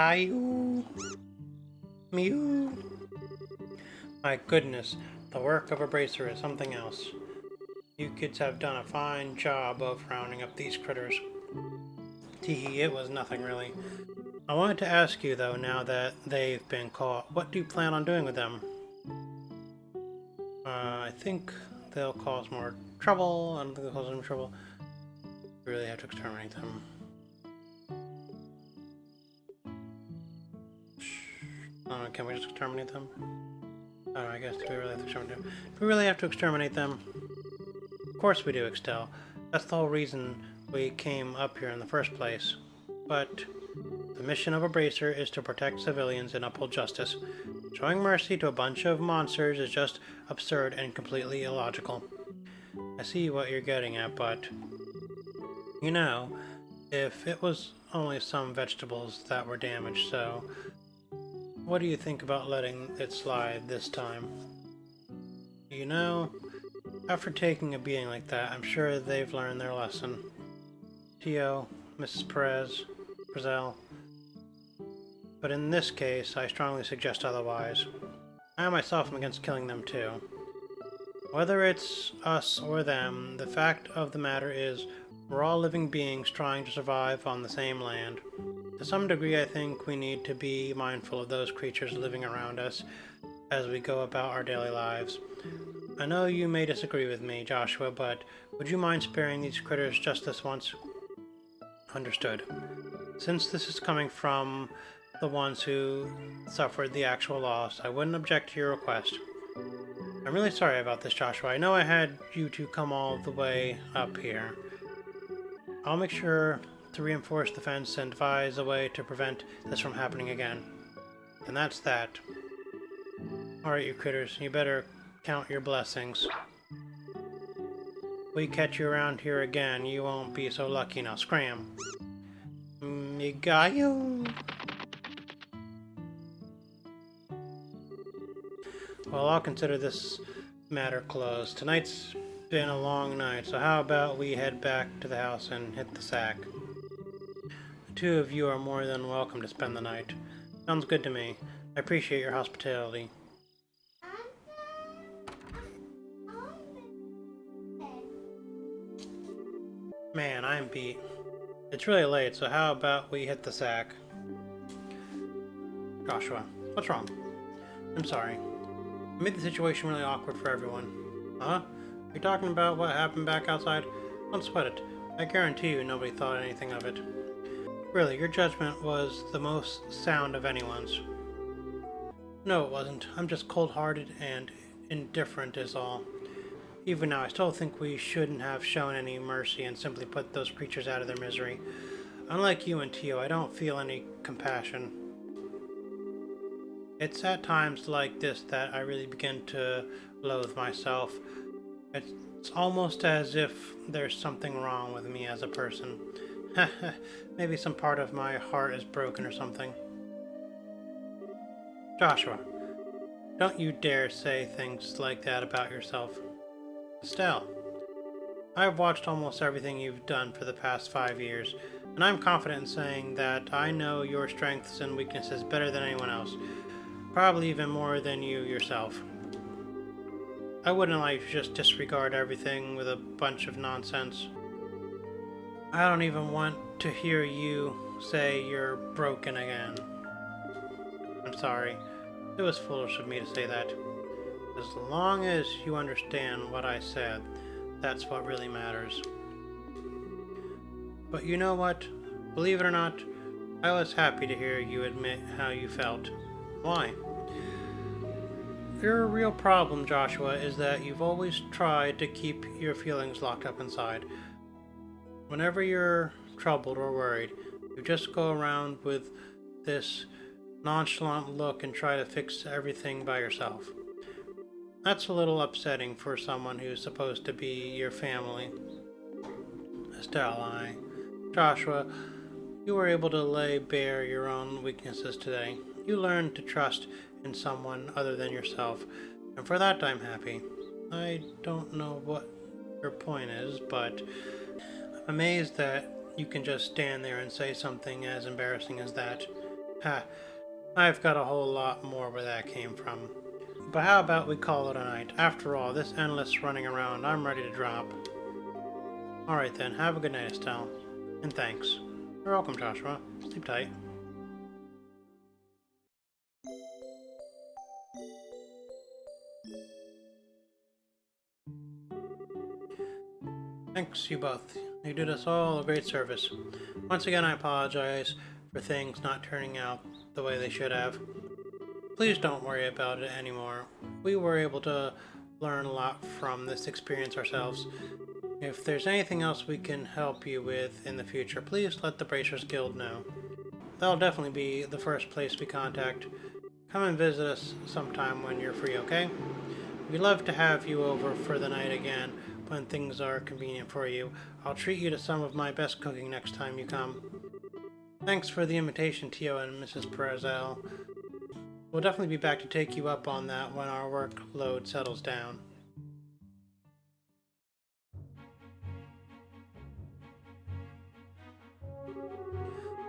Meow. Mew. My goodness, the work of a bracer is something else. You kids have done a fine job of rounding up these critters. Teehee, it was nothing really. I wanted to ask you though, now that they've been caught, what do you plan on doing with them? I think they'll cause more trouble. I don't think they'll cause any trouble. We really have to exterminate them. Can we just exterminate them? Oh, I guess we really have to exterminate them. Do we really have to exterminate them? Of course we do, Extel. That's the whole reason we came up here in the first place. But the mission of a bracer is to protect civilians and uphold justice. Showing mercy to a bunch of monsters is just absurd and completely illogical. I see what you're getting at, but... You know, if it was only some vegetables that were damaged, so... What do you think about letting it slide this time? You know, after taking a beating like that, I'm sure they've learned their lesson. Tio, Mrs. Prezel. But in this case, I strongly suggest otherwise. I myself am against killing them too. Whether it's us or them, the fact of the matter is, we're all living beings trying to survive on the same land. To some degree, I think we need to be mindful of those creatures living around us as we go about our daily lives. I know you may disagree with me, Joshua, but would you mind sparing these critters just this once? Understood. Since this is coming from the ones who suffered the actual loss, I wouldn't object to your request. I'm really sorry about this, Joshua. I know I had you two come all the way up here. I'll make sure to reinforce the fence and devise a way to prevent this from happening again. And that's that. Alright, you critters, you better count your blessings. If we catch you around here again, you won't be so lucky. Now scram. Me got you. Well, I'll consider this matter closed. Tonight's been a long night, so how about we head back to the house and hit the sack? The two of you are more than welcome to spend the night. Sounds good to me. I appreciate your hospitality. Man, I'm beat. It's really late, so how about we hit the sack? Joshua, what's wrong? I'm sorry. I made the situation really awkward for everyone. Huh? You're talking about what happened back outside? Don't sweat it. I guarantee you nobody thought anything of it. Really, your judgment was the most sound of anyone's. No, it wasn't. I'm just cold-hearted and indifferent is all. Even now, I still think we shouldn't have shown any mercy and simply put those creatures out of their misery. Unlike you and Tio, I don't feel any compassion. It's at times like this that I really begin to loathe myself. It's almost as if there's something wrong with me as a person. Maybe some part of my heart is broken or something. Joshua, don't you dare say things like that about yourself. Estelle, I've watched almost everything you've done for the past 5 years, and I'm confident in saying that I know your strengths and weaknesses better than anyone else. Probably even more than you yourself. I wouldn't like to just disregard everything with a bunch of nonsense. I don't even want to hear you say you're broken again. I'm sorry. It was foolish of me to say that. As long as you understand what I said, that's what really matters. But you know what? Believe it or not, I was happy to hear you admit how you felt. Why? Your real problem, Joshua, is that you've always tried to keep your feelings locked up inside. Whenever you're troubled or worried, you just go around with this nonchalant look and try to fix everything by yourself. That's a little upsetting for someone who's supposed to be your family. Estelle, Joshua, you were able to lay bare your own weaknesses today. You learned to trust in someone other than yourself, and for that I'm happy. I don't know what your point is, but I'm amazed that you can just stand there and say something as embarrassing as that. Ha, I've got a whole lot more where that came from. But how about we call it a night? After all, this endless running around, I'm ready to drop. Alright then, have a good night, Estelle. And thanks. You're welcome, Joshua. Sleep tight. Thanks, you both. You did us all a great service. Once again, I apologize for things not turning out the way they should have. Please don't worry about it anymore. We were able to learn a lot from this experience ourselves. If there's anything else we can help you with in the future, please let the Bracers Guild know. That'll definitely be the first place we contact. Come and visit us sometime when you're free, okay? We'd love to have you over for the night again when things are convenient for you. I'll treat you to some of my best cooking next time you come. Thanks for the invitation, Tio and Mrs. Perezal. We'll definitely be back to take you up on that when our workload settles down.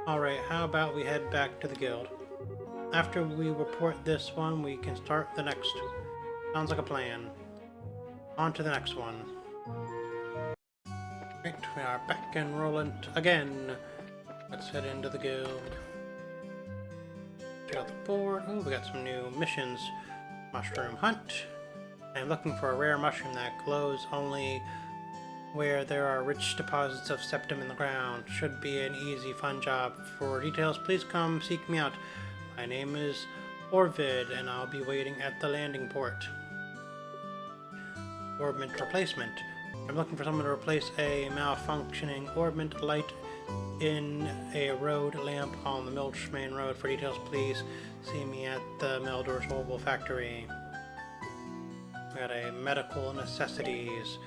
Alright, how about we head back to the guild? After we report this one, we can start the next. Sounds like a plan. On to the next one. Right, we are back and rolling again. Let's head into the guild. Check out the board. Oh, we got some new missions. Mushroom hunt. I'm looking for a rare mushroom that glows only where there are rich deposits of septum in the ground. Should be an easy, fun job. For details, please come seek me out. My name is Orvid, and I'll be waiting at the landing port. Orbment replacement. I'm looking for someone to replace a malfunctioning orbment light in a road lamp on the Milch Main Road. For details, please see me at the Meldor's Mobile Factory. We got a medical necessities.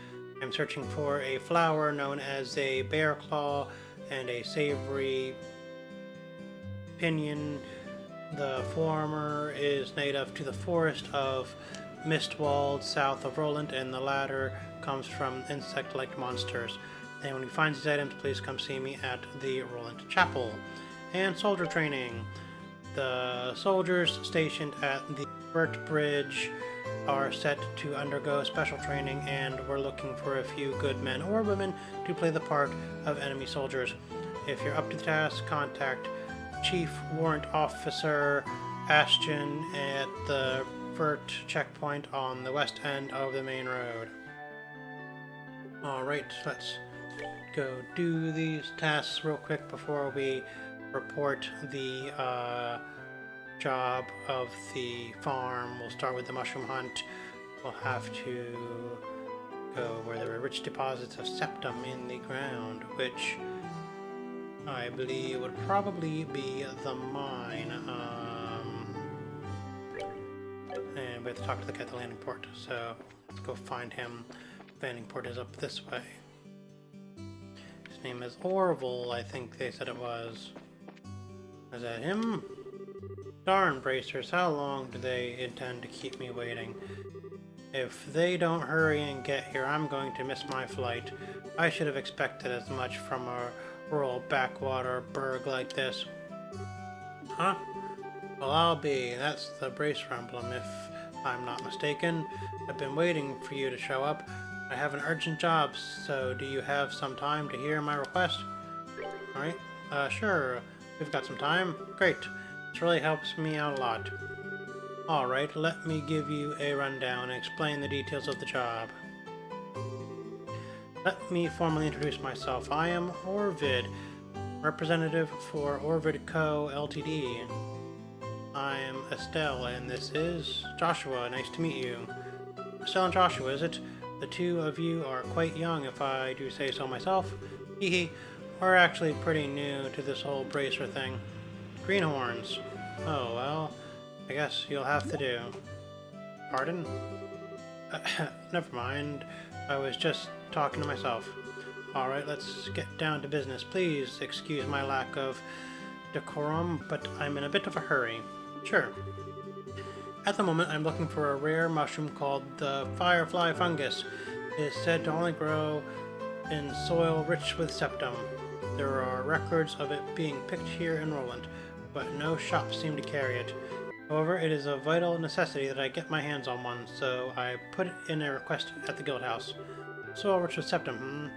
I'm searching for a flower known as a bear claw and a savory pinion. The former is native to the forest of Mistwald south of Roland, and the latter comes from insect-like monsters. And when you find these items, please come see me at the Roland Chapel. And soldier training. The soldiers stationed at the Burt Bridge are set to undergo special training, and we're looking for a few good men or women to play the part of enemy soldiers. If you're up to the task, contact Chief Warrant Officer Ashton at the Burt checkpoint on the west end of the main road. Alright, let's go do these tasks real quick before we report the job of the farm. We'll start with the mushroom hunt. We'll have to go where there are rich deposits of septum in the ground, which I believe would probably be the mine. And we have to talk to the guy at the landing port, so let's go find him. The landing port is up this way. His name is Orville, I think they said it was. Is that him? Darn bracers, how long do they intend to keep me waiting? If they don't hurry and get here, I'm going to miss my flight. I should have expected as much from a rural backwater burg like this. Huh? Well, I'll be. That's the Bracer emblem, if I'm not mistaken. I've been waiting for you to show up. I have an urgent job, so do you have some time to hear my request? Alright, sure. We've got some time. Great. This really helps me out a lot. Alright, let me give you a rundown and explain the details of the job. Let me formally introduce myself. I am Orvid, representative for Orvid Co. Ltd. I am Estelle, and this is Joshua. Nice to meet you. Estelle and Joshua, is it? The two of you are quite young, if I do say so myself. Hehe. We're actually pretty new to this whole bracer thing. Greenhorns. Oh, well, I guess you'll have to do. Pardon? Never mind. I was just talking to myself. Alright, let's get down to business. Please excuse my lack of decorum, but I'm in a bit of a hurry. Sure. At the moment, I'm looking for a rare mushroom called the Firefly Fungus. It is said to only grow in soil rich with septum. There are records of it being picked here in Roland. but no shops seem to carry it. However, it is a vital necessity that I get my hands on one, so I put it in a request at the guild house. So which was Septum?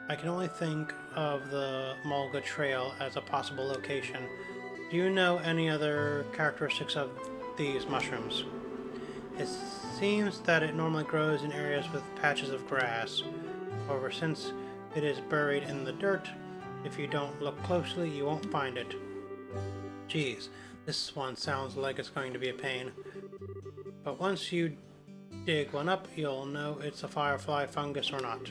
I can only think of the Mulga Trail as a possible location. Do you know any other characteristics of these mushrooms? It seems that it normally grows in areas with patches of grass. However, since it is buried in the dirt, if you don't look closely, you won't find it. Geez, this one sounds like it's going to be a pain. But once you dig one up, you'll know it's a Firefly fungus or not.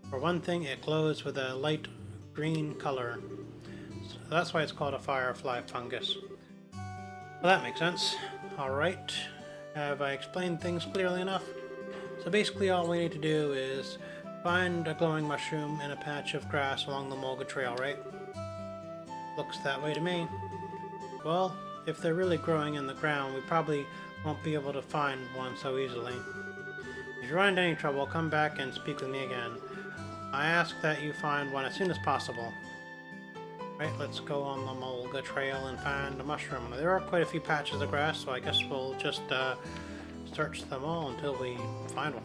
For one thing, it glows with a light green color. So that's why it's called a Firefly fungus. Well, that makes sense. Alright, have I explained things clearly enough? So basically all we need to do is find a glowing mushroom in a patch of grass along the Mulga Trail, right? Looks that way to me. Well, if they're really growing in the ground, we probably won't be able to find one so easily. If you run into any trouble, come back and speak with me again. I ask that you find one as soon as possible. Right, let's go on the Mulga Trail and find a mushroom. There are quite a few patches of grass, so I guess we'll just search them all until we find one.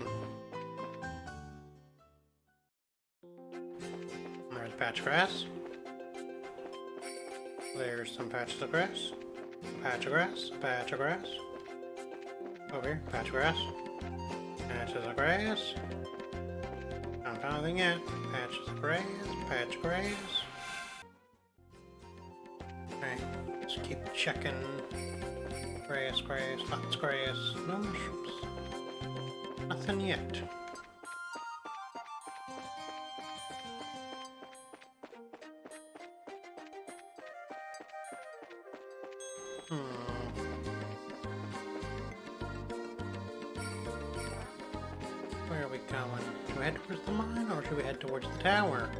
There's a patch of grass. There's some patches of grass. A patch of grass. A patch of grass. Over here, patch of grass. Patches of grass. Haven't found anything yet. Patches of grass. Patch of grass. Okay, let's keep checking. Grass, grass, lots of grass. No mushrooms. Nothing yet. Where are we going? Should we head towards the mine or should we head towards the tower?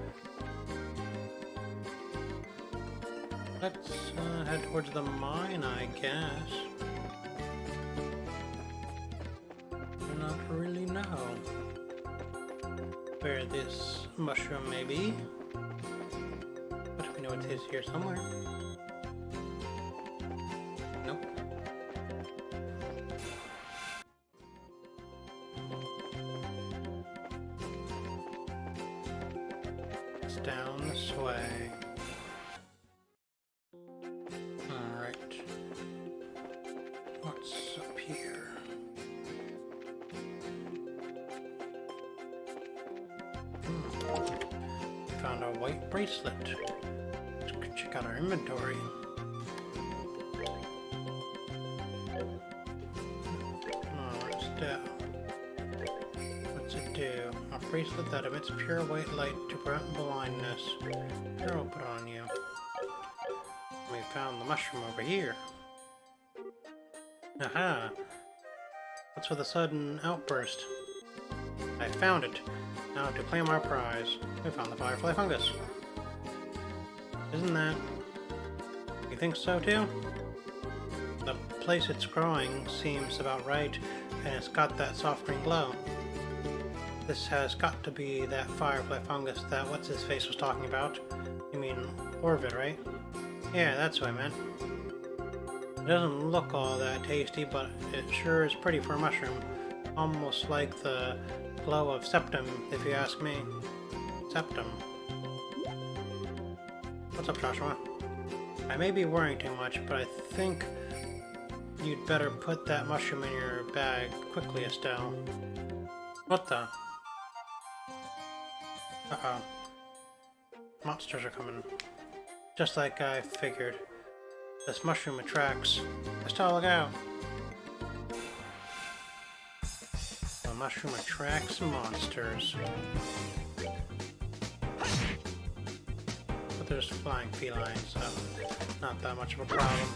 Let's head towards the mine, I guess. Do not really know where this mushroom may be, but we know it is here somewhere. Nope. It's down this way. Alright. What's up here? Found a white bracelet. Let's check out our inventory. What's it do? A bracelet that emits pure white light to prevent blindness. Here, I'll put on you. We found the mushroom over here. Aha! What's with a sudden outburst? I found it. Now to claim our prize. We found the Firefly fungus. Isn't that... You think so too? The place it's growing seems about right, and it's got that soft green glow. This has got to be that Firefly fungus that what's-his-face was talking about. You mean Orvid, right? Yeah, that's what I meant. It doesn't look all that tasty, but it sure is pretty for a mushroom. Almost like the glow of Septum, if you ask me. Septum. What's up, Joshua? I may be worrying too much, but I think you'd better put that mushroom in your bag quickly, Estelle. What the? Uh-oh. Monsters are coming. Just like I figured. This mushroom attracts. Estelle, look out! The mushroom attracts monsters. But there's flying felines, so not that much of a problem.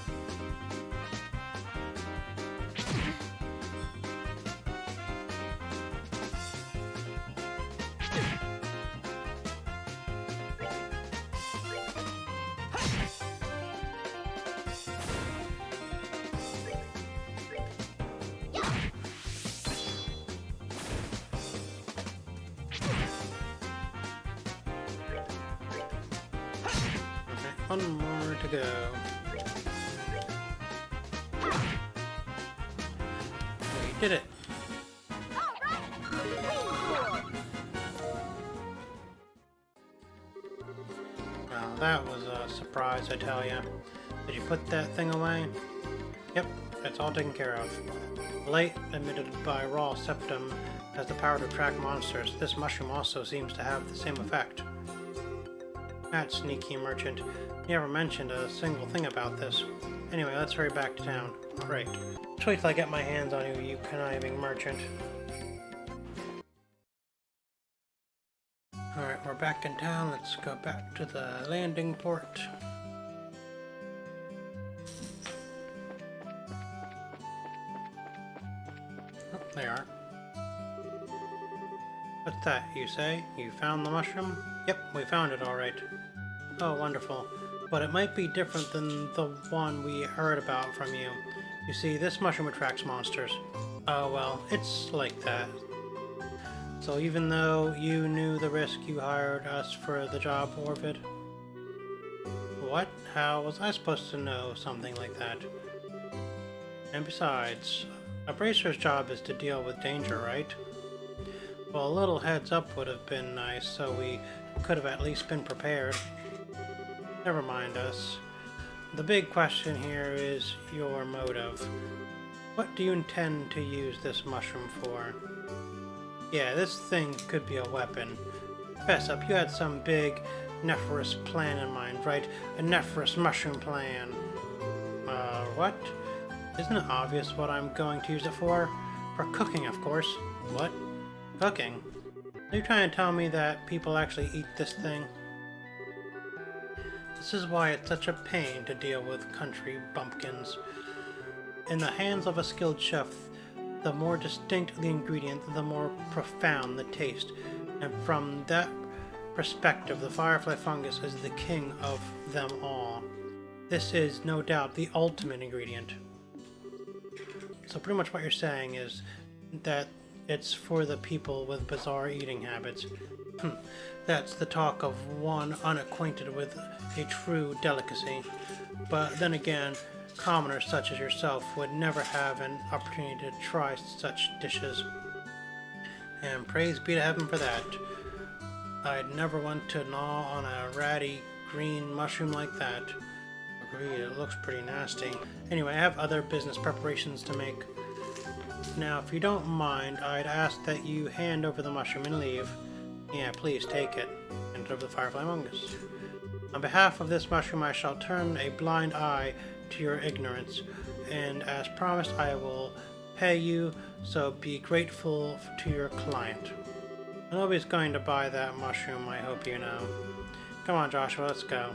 One more to go. did it! Well, that was a surprise, I tell ya. Did you put that thing away? Yep, it's all taken care of. Light emitted by raw septum has the power to attract monsters. This mushroom also seems to have the same effect. That sneaky merchant. He never mentioned a single thing about this. Anyway, let's hurry back to town. Great. Just wait till I get my hands on you, you conniving merchant. Alright, we're back in town. Let's go back to the landing port. Oh, they are. What's that, you say? You found the mushroom? Yep, we found it all right. Oh, wonderful. But it might be different than the one we heard about from you. You see, this mushroom attracts monsters. Oh, well, it's like that. So even though you knew the risk, you hired us for the job, Orvid? What? How was I supposed to know something like that? And besides, a bracer's job is to deal with danger, right? Well, a little heads up would have been nice, so we could have at least been prepared. Never mind us. The big question here is your motive. What do you intend to use this mushroom for? Yeah, this thing could be a weapon. Fess up, you had some big nefarious plan in mind, right? A nefarious mushroom plan. What? Isn't it obvious what I'm going to use it for? For cooking, of course. What? Cooking? Are you trying to tell me that people actually eat this thing? This is why it's such a pain to deal with country bumpkins. In the hands of a skilled chef, the more distinct the ingredient, the more profound the taste. And from that perspective, the Firefly fungus is the king of them all. This is, no doubt, the ultimate ingredient. So pretty much what you're saying is that it's for the people with bizarre eating habits. That's the talk of one unacquainted with a true delicacy. But then again, commoners such as yourself would never have an opportunity to try such dishes. And praise be to heaven for that. I'd never want to gnaw on a ratty green mushroom like that. Agreed, it looks pretty nasty. Anyway, I have other business preparations to make. Now, if you don't mind, I'd ask that you hand over the mushroom and leave. Yeah, please take it. Hand it over to the Firefly Fungus. On behalf of this mushroom, I shall turn a blind eye to your ignorance, and as promised, I will pay you, so be grateful to your client. Nobody's going to buy that mushroom, I hope you know. Come on, Joshua, let's go.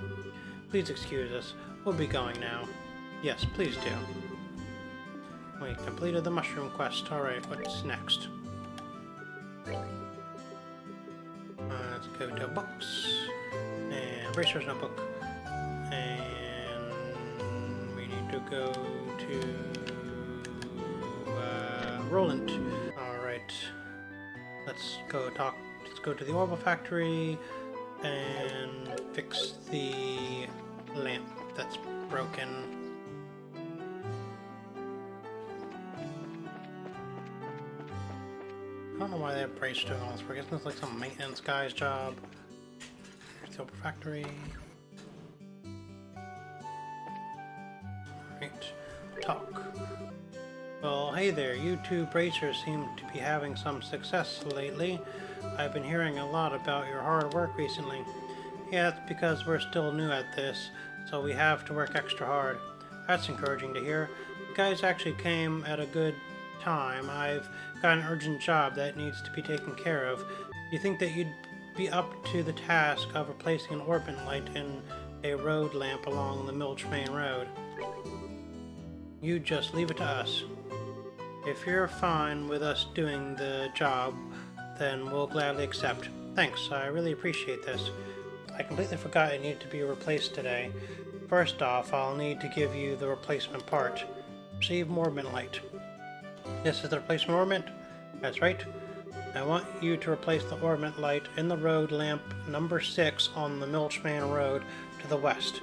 Please excuse us. We'll be going now. Yes, please do. We completed the mushroom quest. Alright, what's next? Let's go to books. And Bracer's notebook. And we need to go to Roland. Alright. Let's go to the Orbital Factory and fix the lamp that's broken. I don't know why they have Brace doing all this work. Isn't this like some maintenance guy's job? Here's the Orbital Factory. Right. Talk. Well, hey there, you two bracers seem to be having some success lately. I've been hearing a lot about your hard work recently. Yeah, that's because we're still new at this, so we have to work extra hard. That's encouraging to hear. You guys actually came at a good time. I've got an urgent job that needs to be taken care of. You think that you'd be up to the task of replacing an orbit light in a road lamp along the Milch Main Road? You just leave it to us. If you're fine with us doing the job, then we'll gladly accept. Thanks, I really appreciate this. I completely forgot it needed to be replaced today. First off, I'll need to give you the replacement part. Receive Morbid Light. This is the replacement orbit? That's right. I want you to replace the orbit light in the road lamp number 6 on the Milchman Road to the west.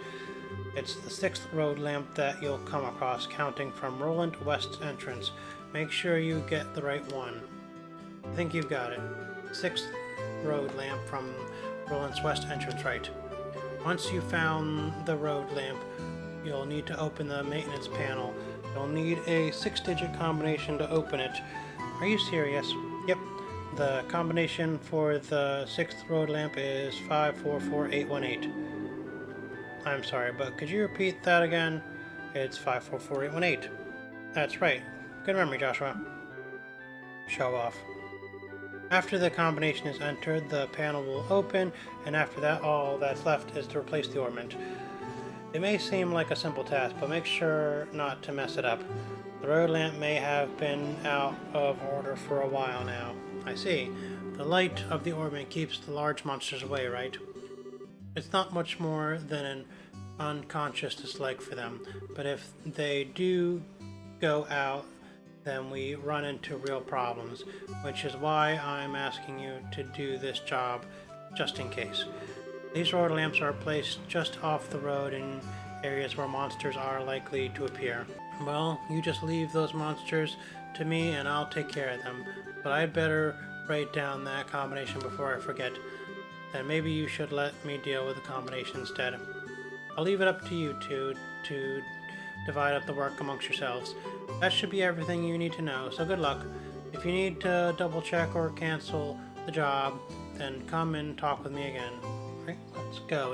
It's the 6th road lamp that you'll come across, counting from Roland West entrance. Make sure you get the right one. I think you've got it. 6th road lamp from Roland's West entrance, right. Once you've found the road lamp, you'll need to open the maintenance panel. You'll need a 6-digit combination to open it. Are you serious? Yep. The combination for the 6th road lamp is 544818. I'm sorry, but could you repeat that again? It's 544818. That's right. Good memory, Joshua. Show off. After the combination is entered, the panel will open, and after that, all that's left is to replace the ornament. It may seem like a simple task, but make sure not to mess it up. The road lamp may have been out of order for a while now. I see. The light of the ornament keeps the large monsters away, right? It's not much more than an unconscious dislike for them, but if they do go out, then we run into real problems, which is why I'm asking you to do this job just in case. These road lamps are placed just off the road in areas where monsters are likely to appear. Well, you just leave those monsters to me and I'll take care of them, but I'd better write down that combination before I forget. Then maybe you should let me deal with the combination instead. I'll leave it up to you two to divide up the work amongst yourselves. That should be everything you need to know, so good luck. If you need to double check or cancel the job, then come and talk with me again. Alright, let's go.